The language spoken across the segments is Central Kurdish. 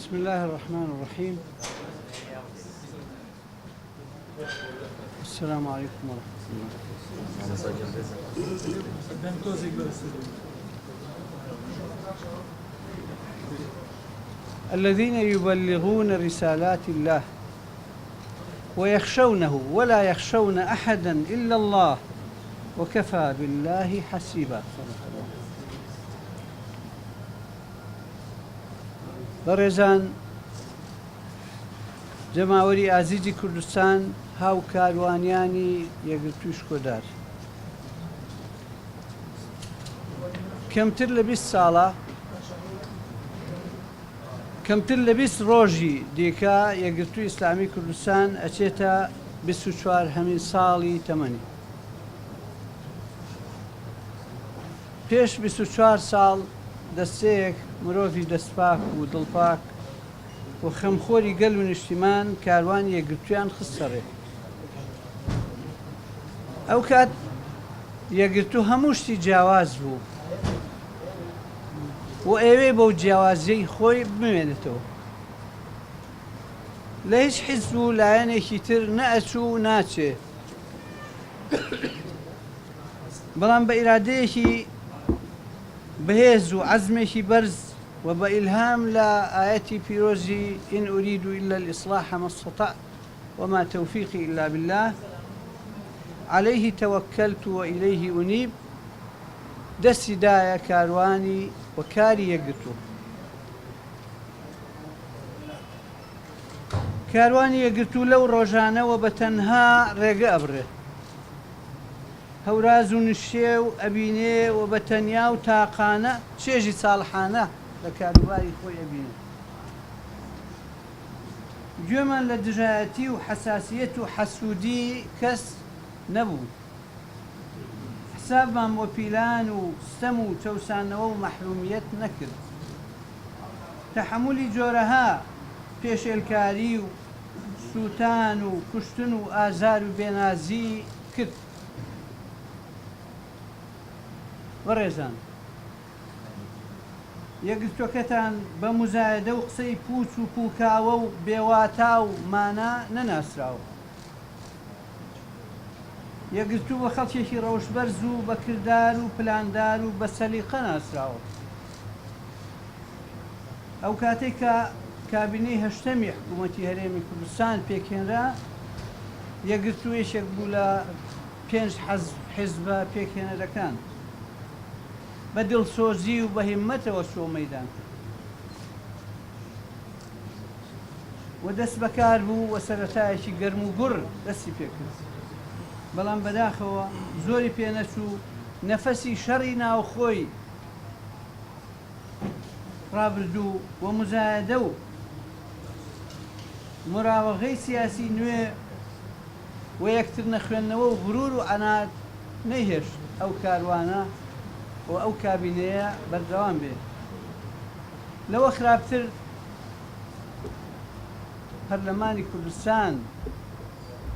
بسم الله الرحمن الرحيم. السلام عليكم ورحمة الله. الذين يبلغون رسالات الله ويخشونه ولا يخشون أحدا إلا الله وكفى بالله حسيبا. بەڕێزان جەماوەری ئازیزی کوردستان، هاو کاروانیانی یەکگرتووی شکۆدار، کەمتر لە 20 ساڵە، کەمتر لە 20 ڕۆژی دیکە یەکگرتووی ئیسلامی کوردستان ئەچێتە 24 هەمین ساڵی تەمەنی. پێش 24 ساڵ دەستەیەک مرۆڤی دەستپاک و دڵپاک و خەمخۆری گەل و نیشتیمان کاروان یەکگرتوویان خستەڕێ. ئەو کات یەکگرتوو هەموو شتی جیاواز بوو و ئێوێ بەو جیاوازیەی خۆی بمێنێتەوە. لە هیچ حیزب و لایەنێکی تر نەئەچوو ناچێ، بەڵام بە ئیرادەیەکی بەهێز و عەزمێکی بەرز و بە ئیلهام لە ئایەتی پیرۆزی ئین ئوریدو ئیلا الإصلاح ما استطعت وما توفیقی إلا بالله عليه توكلت وإليه أنيب دەستی دایە کاروانی و کاری یەکگرتوو. کاروانی یەکگرتوو لەو ڕۆژانەوە بە تەنها ڕێگە ئەبڕێ، هەوراز و نشێ و ئەبینێ و بە تەنیا و تاقانە چێژی ساڵحانە لە کاروباری خۆی ئەبینێ. گوێمان لە دژایەتی و حەساسیەت و حەسوودی کەس نەبوو، حسابمان بۆ پیلان و ستەم و تەوسانەوە و مەحرومیەت نەکرد. تەحەمولی جۆرەها پێشێلکاری و سووتان و کوشتن و ئازار و بێنازی کرد. بەڕێزان، یەکگرتووەکەتان بە موزایدە و قسەی پوچ و پوکاوە و بێواتا و مانە نەناسراوە. یەکگرتوو بە خەڵکێکی ڕەوشبەرز و بە کردار و پلاندار و بە سەلیقە ناسراوە. ئەو کاتێک کە کابینەی هەشتەمی حکوومەتی هەرێمی کوردستان پێکهێنرا، یەکگرتوو یەکێک بوو لە 5 حیزبە پێکهێنەرەکان. بە دڵسۆزی و بە هیممەتەوە چۆ مەیدان و دەست بەکار بوو و سەرەتایەکی گەرم و گوڕ دەستی پێکرد. بەڵام بەداخەوە زۆری پێنەچوو نەفەسی شەڕی ناوخۆی ڕابردوو و موزایدە و مراوەغەی سیاسی نوێ و یەکتر نەخوێندنەوە و غرور و عەنات نەیهێشت ئەو کاروانە و ئەو کابینەیە بەردەوام بێت. لەوە خراپتر پەرلەمانی کوردستان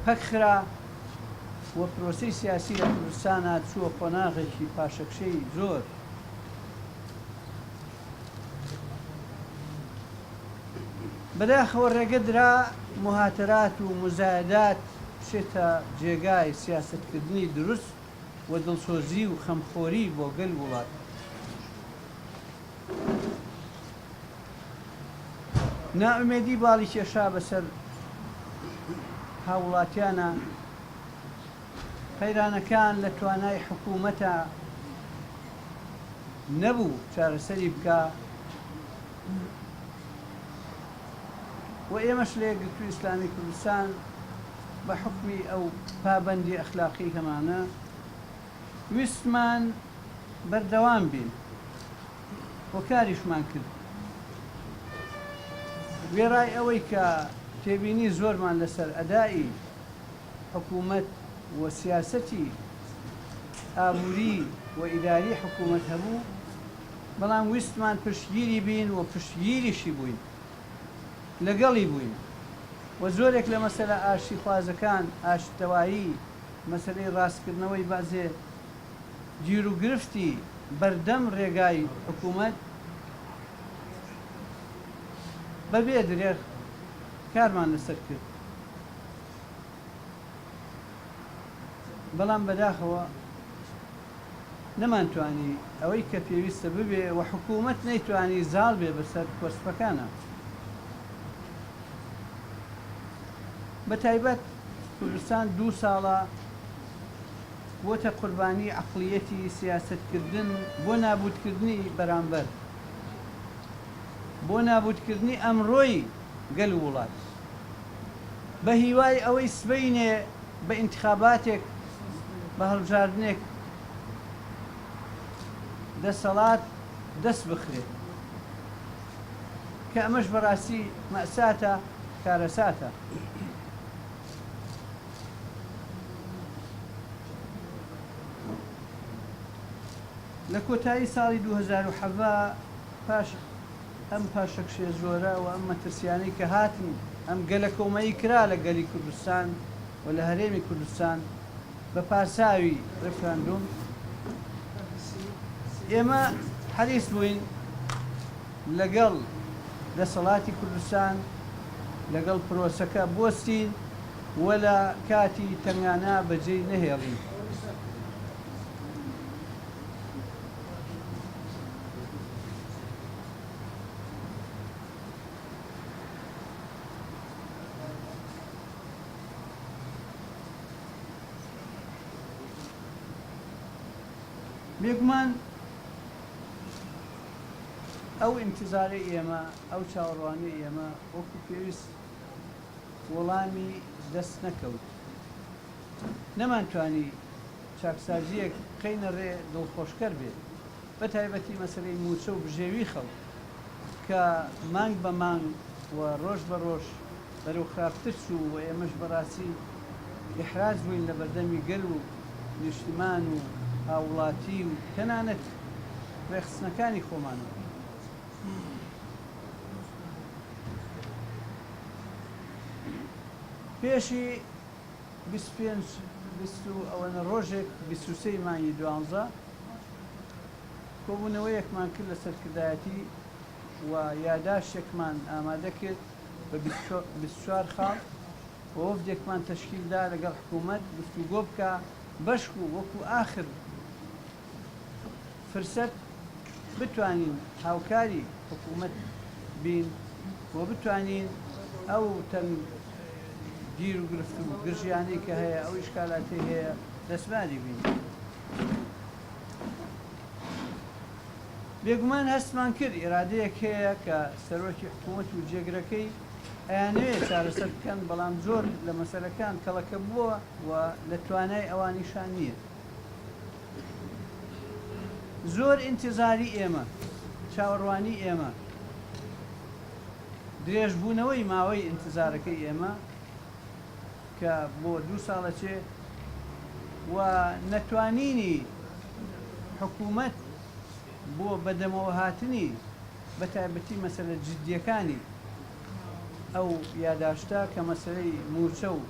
پەکخرا و پرۆسەی سیاسی لە کوردستانە چووە قۆناغێکی پاشەکشەی زۆر. بەداخەوە ڕێگە درا مهاتەرات و مزایدات بچێتە جێگای سیاسەتکردنی دروست و دڵسۆزی و خەمخۆری بۆ گەل وڵات. نائومێدی باڵی کێشا بەسەر هاوڵاتیانە، قەیرانەکان لە توانای حکوومەتە نەبوو چارەسەری بکە و ئێمەش لە یەکگرتووی ئیسلامی کوردستان بە حکمی ئەو پابەندی ئەخلاقی هەمانە ویستمان بەردەوام بین و کاریشمان کرد. وێڕای ئەوەی کە تێبینی زۆرمان لەسەر ئەدایی حکوومەت و سیاسەتی ئابووری و ئیداری حکوومەت هەبوو، بەڵام ویستمان پشتگیری بین و پشتگیریشی بووین، لەگەڵی بووین و زۆرێک لە مەسەلە ئاشتی خوازەکان، ئاشتەوایی، مەسەلەی ڕاستکردنەوەی بەعزێ گیر و گرفتی بەردەم ڕێگای حکوومەت بەبێ درێغ کارمان لەسەر کرد بەڵام بەداخەوە نەمانتوانی ئەوەی کە پێویستە ببێ و حکوومەت نەیتوانی زاڵ بێ بەسەر کۆسپەکانە بە تایبەت کوردستان 2 ساڵە بۆتە قوربانی عەقڵیەتی سیاسەتکردن بۆ نابودکردنی بەرامبەر بۆ نابودکردنی ئەمڕۆی گەل و وڵات بە هیوای ئەوەی سبەینێ بە ئینتخاباتێک بە هەڵبژاردنێک دەسەڵات دەست بخرێت کە ئەمەش بەڕاستی مەئساتە کارەساتە لە کۆتایی ساڵی 2007 پاش ئەم پاشەکشێ زۆرە و ئەم مەترسیانەی کە هاتن ئەم گەلە کۆمەیی کرا لە گەلی کوردستان و لە هەرێمی کوردستان بە پارساوی ڕێفراندوم ئێمە حەریص بووین لەگەڵ دەسەڵاتی کوردستان لەگەڵ پرۆسەکە بۆستین و لە کاتی تەنگانە بەجێی نەهێڵین بێگومان ئەو ئینتیزاری ئێمە ئەو چاوەڕوانی ئێمە وەکو پێویست وەڵامی دەست نەکەوت نەمانتوانی چاکسازیەک قەینە ڕێ دڵخۆشکەر بێت بە تایبەتی مەسەلەی موچە و بژێوی خەڵک کە مانگ بە مانگ و ڕۆژ بە ڕۆژ بەرەو خراپتر چوو و ئێمەش بەڕاستی ئیحراج بووین لە بەردەمی گەل و نیشتمان و هاوڵاتی و تەنانەت ڕێخستنەکانی خۆمانەوە پێشی 25 ئەوەنە ڕۆژێک 23 مانگی 12 کۆبوونەوەیەکمان کرد لە سەرکردایەتی و یاداشتێکمان ئامادە کرد بە 24 خاڵ و وەفدێکمان تەشکیلدا لەگەڵ حکوومەت گفتوگۆ بکە بەشک و وەکو ئاخر فرسەت بتوانین هاوکاری حکوومەت بین و بتوانین ئەو تەنگ گیر و گرفت و گرژیانەی کە هەیە ئەو ئیشکالاتی هەیە دەستمانی بین بێگومان هەستمان کرد ئێرادەیەک هەیە کە سەرۆکی حکوومەت و جێگرەکەی ئەیانەوێت چارەسەر بکەن بەڵام زۆر لە مەسەلەکان کەڵەکە بووە و لە توانای ئەوانیشان نییە زۆر ئینتیزاری ئێمە چاوەڕوانی ئێمە درێژبوونەوەی ماوەی ئینتیزارەکەی ئێمە کە بۆ 2 ساڵە چێ و نەتوانینی حکوومەت بۆ بەدەمەوە هاتنی بە تایبەتی مەسەلە جددیەکانی ئەو یاداشتا کە مەسەلەی موچە و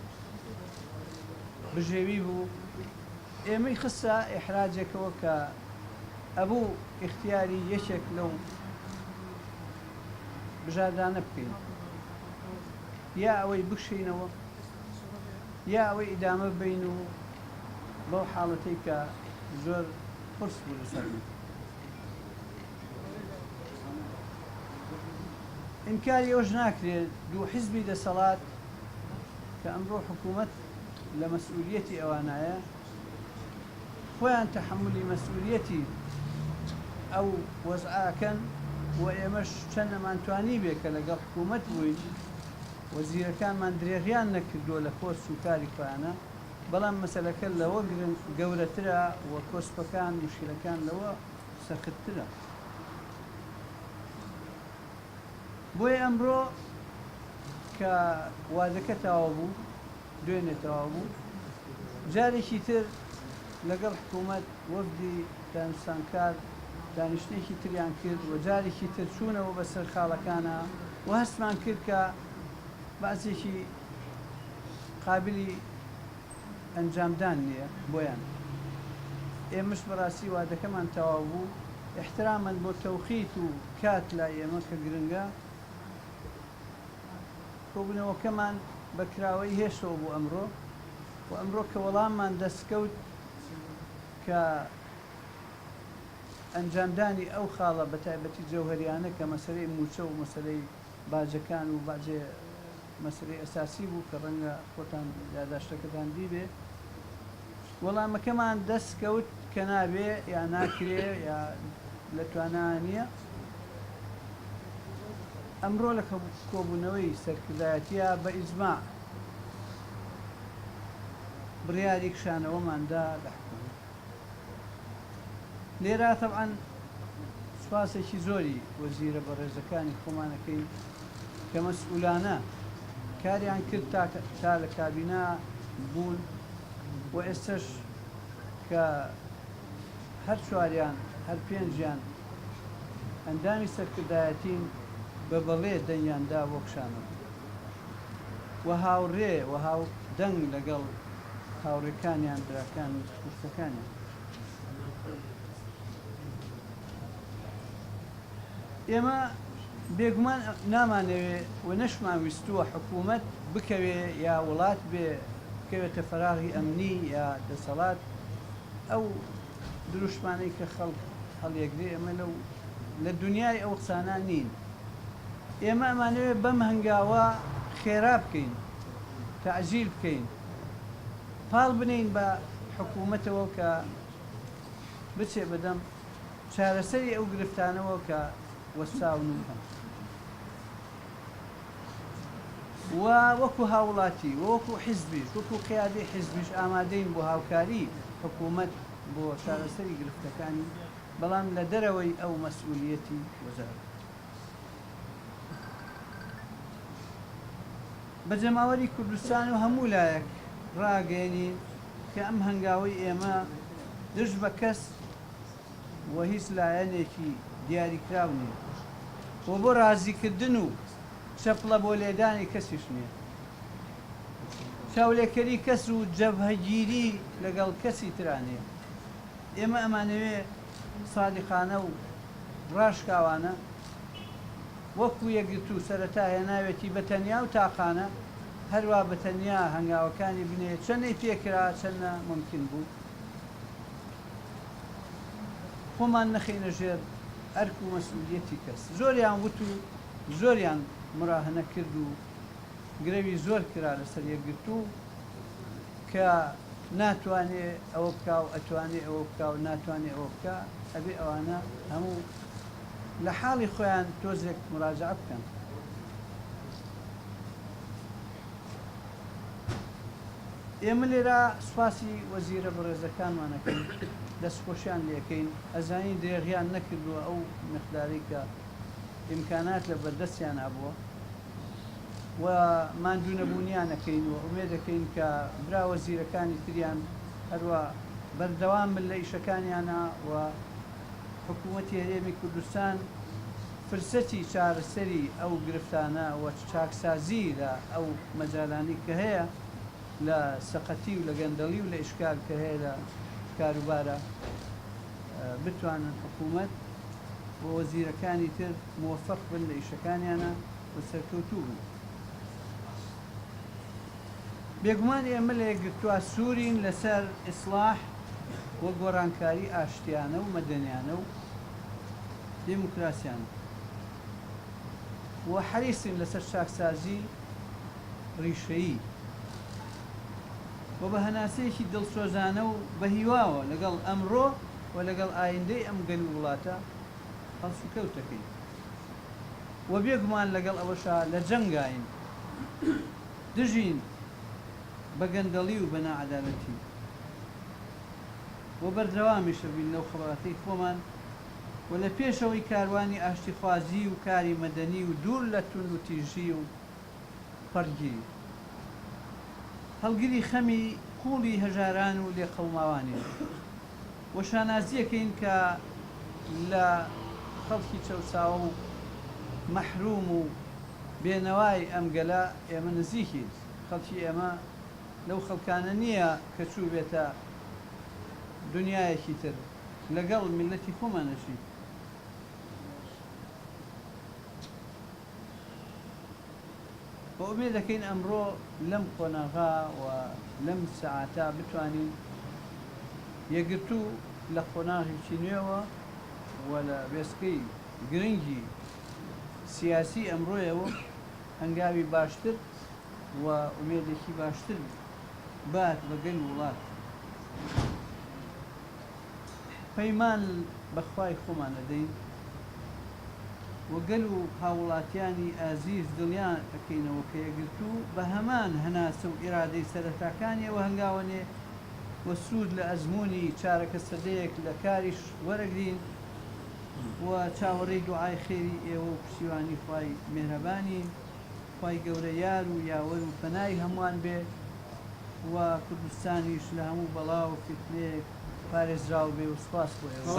بژێوی بوو ئێمەی خستە ئیحراجێکەوە کە ئەبوو ئیختیاری یەکێک لەو بژاردانە بکەین یا ئەوەی بکشینەوە یا ئەوەی ئیدامە بین و بەو حاڵەتەی کە زۆر قرس بوو لەسەر ئینکاری ئەوش ناکرێت دوو حیزبی دەسەڵات کە ئەمڕۆ حکوومەت لە مەسئولیەتی ئەوانایە خۆیان تەحملی مەسئولیەتی ئەو وەزعاکەن و ئێمەش چەند ئەمانتوانی بێ کە لەگەڵ حکوومەت بووین وەزیرەکانمان درێغیان نەکردووە لە پۆست و کاری خۆیانە بەڵام مەسەلەکە لەوە گەورەترە و کۆسپەکان مشکلەکان لەوە سەختترە بۆیە ئەمڕۆ کە وادەکە تەواو بوو دوێنێ تەواو بوو جارێکی تر لەگەڵ حکوومەت وەفدی دانوستانکار دانیشتێکی تریان کرد و جارێکی تر چوونەوە بەسەر خاڵەکانە و هەستمان کرد کە باسێکی قابلی ئەنجامدان نییە بۆیان ئێمەش بەڕاستی وادەکەمان تەواو بوو احتراماً بۆ تەوقیت و کات لای ئێمە کە گرنگە کۆبوونەوەکەمان بەکراوەی هێشتەوە بۆ ئەمڕۆ و ئەمڕۆ کە وەڵاممان دەستکەوت کە ئەنجامدانی ئەو خاڵە بە تایبەتی جەوهەریانە کە مەسەلەی موچە و مەسەلەی باجەکان و باجێ مەسەلەی ئەساسی بوو کە ڕەنگە خۆتان یاداشتەکەتان بیبێ وەڵامەکەمان دەستکەوت کە نابێ یا ناکرێ یا لە توانایان نییە ئەمڕۆ لە کۆبوونەوەی سەرکردایەتیە بە ئیجماع بڕیاری کشانەوەماندا لە حکوومەت لێرە تەبعاً سوپاسێکی زۆری وەزیرە بەڕێزەکانی خۆمانەکەی کە مەسئولانە کاریان کرد تا لە کابینا بوون و ئێستش کە هەر چواریان هەر پێنجیان ئەندامی سەرکردایەتین بە بەڵێ دەنگیاندا بۆ کشانەوە و هاوڕێ و هاو دەنگ لەگەڵ هاوڕێکانیان براکان و کوشتەکانیان ئێمە بێگومان نامانەوێ و نەشمان ویستووە حکوومەت بکەوێ یا وڵات بێ بکەوێتە فەراغی ئەمنی یا دەسەڵات ئەو دروشمانەی کە خەڵک هەڵیەگرێ ئەمە لە دنیای ئەو قسانە نین ئێمە ئەمانەوێ بەم هەنگاوە خێرا بکەین تەعجیل بکەین پاڵ بنین بە حکوومەتەوە کە بچێ بەدەم چارەسەری ئەو گرفتانەوە کە وەساون و وەکو هاوڵاتی وەکو حیزبیش وەکو قیادەی حیزبیش ئامادەین بۆ هاوکاری حکوومەت بۆ چارەسەری گرفتەکانی بەڵام لە دەرەوەی ئەو مەسئولیەتی وەزارەت بە جەماوەری کوردستان و هەموو لایەک ڕاگەیەنی کە ئەم هەنگاوەی ئێمە دژ بە کەس و هیچ لایەنێکی دیاریکراو نییە و بۆ ڕازیکردن و چەپڵە بۆ لێدانی کەسیش نییە چاولێکەری کەس و جەبهەگیری لەگەڵ کەسی ترانەیە ئێمە ئەمانەوێ سادقانە و ڕاشکاوانە وەکو یەکگرتو سەرەتا هێناوێتی بەتەنیا و تاقانە هەروە بەتەنیا هەنگاوەکانی بنێ چەندەی پێکرا چەندە ممکن بوو خۆمان نەخینە ژێر ئەرک و مەسئولیەتی کەس زۆریان وت و زۆریان مراهنە کرد و گرەوی زۆر کرا لەسەر یەکگرتو کە ناتوانێ ئەوە بکا و ئەتوانێ ئەوە بکا و ناتوانێ ئەوە بکە ئەبێ ئەوانە هەموو لە حاڵی خۆیان تۆزێک مراجعە بکەن ئێمە لێرە سوپاسی وەزیرە بەڕێزەکانمانەکەین دەستخۆشیان لێکەین ئەزانی درێغیان نەکردووە ئەو مقداری کە ئیمکانات لە بەردەستیان ئابووە و ماندوو نەبوونیانەکەین و ئومێد دەکەین کە برا وەزیرەکانی تریان هەروە بەردەوام بن لە ئیشەکانیانە و حکوومەتی هەرێمی کوردستان فرسەتی چارەسەری ئەو گرفتانە و چاکسازی لە ئەو مەجالانی کە هەیە لە سەقەتی و لە گەندەڵی و لە ئیشکال کە هەیە لە کاروبارە بتوانن حکوومەت بۆ وەزیرەکانی تر موفق بن لە ئیشەکانیانە و سەرکەوتوو بن بێگومان ئێمە لە یەکگرتووە سوورین لەسەر ئیسلاح وە گۆڕانکاری ئاشتیانە و مەدەنیانە و دموکراسیانە و حەریصین لەسەر چاکسازی ڕیشەیی و بە هەناسەیەکی دڵسۆزانە و بە هیواوە لەگەڵ ئەمڕۆ و لەگەڵ ئایندەی ئەم گەل وڵاتە هەڵس و کەوتەکەین و بێگومان لەگەڵ ئەوەشا لە جەنگاین دژین بە گەندەڵی و بە نائەدالەتی و بەردەوامیشە بین لەو خەڵاتەی خۆمان و لە پێشەوەی کاروانی ئاشتیخوازی و کاری مەدەنی و دوور لە تون و تیژی و پەرگیری هەڵگیری خەمی قوڵی هەژاران و لێقەڵماوانی و شانازیەکەین کە لە خەڵکی چەوساوە و مەحروم و بێنەوای ئەم گەلە ئێمە نزیکی خەڵکی ئێمە لەو خەڵکانە نییە کە چوو بێتە دنیایەکی تر لەگەڵ میلەتی خۆمانەشی وأمید دەکەین ئەمڕۆ لەم قۆناغا و لەم سەعاتە بتوانین یەکگرتوو لە قۆناغێکی نوێوە و لە وێستگەی گرنگی سیاسی ئەمڕۆیەوە هەنگاوی باشتر و ئومێدێکی باشتر بات بەگەل وڵات پەیمان بەخوای خۆمان دەدەین وەگەل و هاوڵاتیانی ئازیز دڵیان ئەەکەینەوە کە یەکگرتوو بە هەمان هەناسە و ئیرادەی سەرەتاکانیەوە هەنگاوانێ وە سوود لە ئەزمموی چارەکە سەدەیەک لە کاریش وەرەگرین و چاوەڕێی دوعای خێری ئێوە و پشتیوانی خوای مێهرەبانی خوای گەورە یار و یاوەر و پەنای هەمووان بێ و کوردستانیش لە هەموو بەڵاو و فتنەیەک پارێزراو بێ و سوپاس بۆ ئێوە.